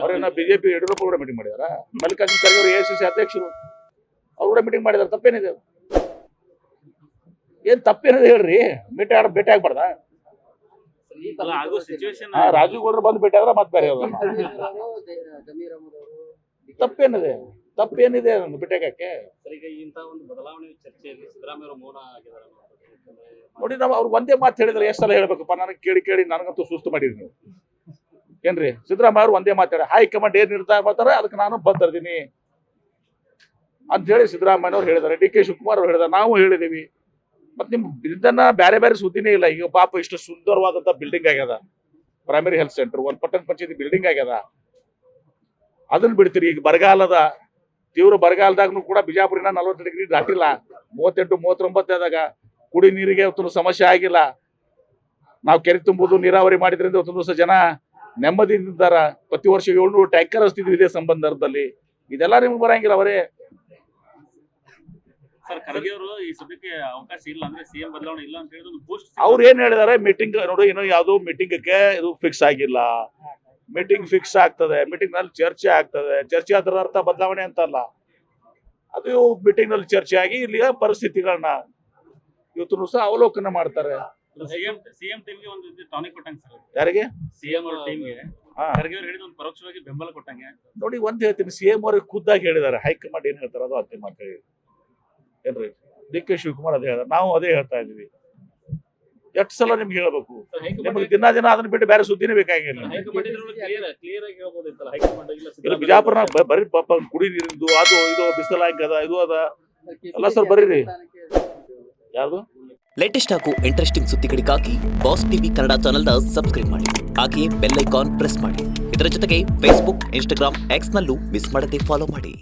ಅವ್ರೇನ BJP Yediyurappa ಕೂಡ meeting ಮಾಡಿದಾರ. ಮಲ್ಲಿಕಾರ್ಜುನ ಖರ್ಗೆ ಅವರು AICC ಅಧ್ಯಕ್ಷರು, ಅವ್ರು ಕೂಡ ಮೀಟಿಂಗ್ ಮಾಡಿದಾರೆ. ತಪ್ಪೇನಿದೆ? ಏನ್ ತಪ್ಪೇನಿದೆ ಹೇಳ್ರಿ? ಭೇಟಿ ಆಗ್ಬಾರ್ದ? ರಾಜೀವ್ ಗೌಡ್ರು ಬಂದು ಭೇಟಿ ಆದ್ರೆ ಮತ್ತೆ ಬೇರೆ ತಪ್ಪೇನಿದೆ? ತಪ್ಪೇನಿದೆ ಭೇಟಿ ಆಗಕ್ಕೆ? ನೋಡಿ, ನಾವು ಅವ್ರು ಒಂದೇ ಮಾತು ಹೇಳಿದ್ರೆ ಎಷ್ಟು ಸಲ ಹೇಳ್ಬೇಕಪ್ಪ? ನನಗೆ ಕೇಳಿ ಕೇಳಿ ನನಗಂತೂ ಸುಸ್ತು ಮಾಡಿರಿ ನೀವು. ಏನ್ರಿ ಸಿದ್ದರಾಮಯ್ಯ ಅವ್ರು ಒಂದೇ ಮಾತಾಡ, ಹೈಕಮಾಂಡ್ ಏನ್ ನಿರ್ಧಾರ ಮಾಡ್ತಾರೆ ಅದಕ್ಕೆ ನಾನು ಬಂದಿರ್ತೀನಿ ಅಂತ ಹೇಳಿ ಸಿದ್ದರಾಮಯ್ಯವ್ರು ಹೇಳಿದಾರೆ. DK ಶಿವಕುಮಾರ್ ಅವ್ರು ಹೇಳಿದಾರೆ, ನಾವು ಹೇಳಿದೀವಿ. ಮತ್ ನಿಮ್ ಇದನ್ನ ಬೇರೆ ಬೇರೆ ಸುದ್ದಿನೇ ಇಲ್ಲ. ಈಗ ಪಾಪ ಇಷ್ಟು ಸುಂದರವಾದಂತ ಬಿಲ್ಡಿಂಗ್ ಆಗ್ಯದ, ಪ್ರೈಮರಿ ಹೆಲ್ತ್ ಸೆಂಟರ್, ಒಂದ್ ಪಟ್ಟಣ ಪಂಚಾಯತಿ ಬಿಲ್ಡಿಂಗ್ ಆಗ್ಯದ, ಅದನ್ನ ಬಿಡ್ತೀರಿ. ಈಗ ಬರಗಾಲದ ತೀವ್ರ ಬರಗಾಲದಾಗೂ ಕೂಡ ಬಿಜಾಪುರಿನ 40 ಡಿಗ್ರಿ ದಾಟಿಲ್ಲ, 38, 39 ಆದಾಗ ಕುಡಿ ನೀರಿಗೆ ಇವತ್ತು ಸಮಸ್ಯೆ ಆಗಿಲ್ಲ. ನಾವು ಕೆರೆ ತುಂಬುದು ನೀರಾವರಿ ಮಾಡಿದ್ರಿಂದ ಇವತ್ತು ದಿವಸ ಜನ ನೆಮ್ಮದಿಯಿಂದಾರ. ಪ್ರತಿ ವರ್ಷ 700 ಟ್ಯಾಂಕರ್ ಹಚ್ತಿದ್ವಿ ಇದೇ ಸಂಬಂಧದಲ್ಲಿ. ಇದೆಲ್ಲ ನಿಮ್ಗೆ ಬರಂಗಿಲ್ಲ. ಅವರೇ ಅವ್ರು ಏನ್ ಹೇಳಿದಾರೆ? ಮೀಟಿಂಗ್ ನೋಡಿ, ಇನ್ನೂ ಯಾವ್ದು ಮೀಟಿಂಗಕ್ಕೆ ಇದು ಫಿಕ್ಸ್ ಆಗಿಲ್ಲ. ಮೀಟಿಂಗ್ ಫಿಕ್ಸ್ ಆಗ್ತದೆ, ಮೀಟಿಂಗ್ ನಲ್ಲಿ ಚರ್ಚೆ ಆಗ್ತದೆ. ಚರ್ಚೆ ಅದರ ಅರ್ಥ ಬದಲಾವಣೆ ಅಂತಲ್ಲ. ಅದು ಮೀಟಿಂಗ್ ನಲ್ಲಿ ಚರ್ಚೆ ಆಗಿ ಇಲ್ಲಿಯ ಪರಿಸ್ಥಿತಿಗಳನ್ನ ಇವತ್ತು ಸಹ ಅವಲೋಕನ ಮಾಡ್ತಾರೆ. ಯಾರಿಗೆ? ಪರೋಕ್ಷವಾಗಿ ಬೆಂಬಲ ಕೊಟ್ಟಂಗೆ. ನೋಡಿ, ಒಂದ್ ಹೇಳ್ತೀನಿ, CM ಅವ್ರಿಗೆ ಖುದ್ದಾಗಿ ಹೇಳಿದ್ದಾರೆ. ಹೈಕಮಾಂಡ್ ಏನ್ ಹೇಳ್ತಾರೆ ಅದು ಅಂತಿಮ ಅಂತ ಹೇಳಿ. ಏನ್ರಿ DK ಶಿವಕುಮಾರ್ ಅದೇ ಹೇಳ್ತಾರೆ, ನಾವು ಅದೇ ಹೇಳ್ತಾ ಇದೀವಿ. ಎಷ್ಟು ಸಲ ನಿಮ್ಗೆ ಹೇಳ್ಬೇಕು? ನಿಮ್ಗೆ ದಿನ ಅದನ್ನ ಬಿಟ್ಟು ಬೇರೆ ಸುದ್ದಿನೇ ಬೇಕಾಗಿಲ್ಲ. ಬಿಜಾಪುರ ಬರೀ ಪಾಪ ಕುಡಿ ನೀರಿಂದು ಅದು ಇದು ಬಿಸಿಲಾಗದ ಇದು ಅದ ಎಲ್ಲ ಸರ್ ಬರೀರಿ. ಯಾವುದು ಲೇಟೆಸ್ಟ್ ಹಾಗೂ ಇಂಟ್ರೆಸ್ಟಿಂಗ್ ಸುದ್ದಿಗಳಿಗಾಗಿ ಬಾಸ್ ಟಿವಿ ಕನ್ನಡ ಚಾನೆಲ್ನ ಸಬ್ಸ್ಕ್ರೈಬ್ ಮಾಡಿ. ಹಾಗೆಯೇ ಬೆಲ್ ಐಕಾನ್ ಪ್ರೆಸ್ ಮಾಡಿ. ಇದರ ಜೊತೆಗೆ ಫೇಸ್ಬುಕ್, ಇನ್ಸ್ಟಾಗ್ರಾಮ್, X ನಲ್ಲೂ ಮಿಸ್ ಮಾಡದೆ ಫಾಲೋ ಮಾಡಿ.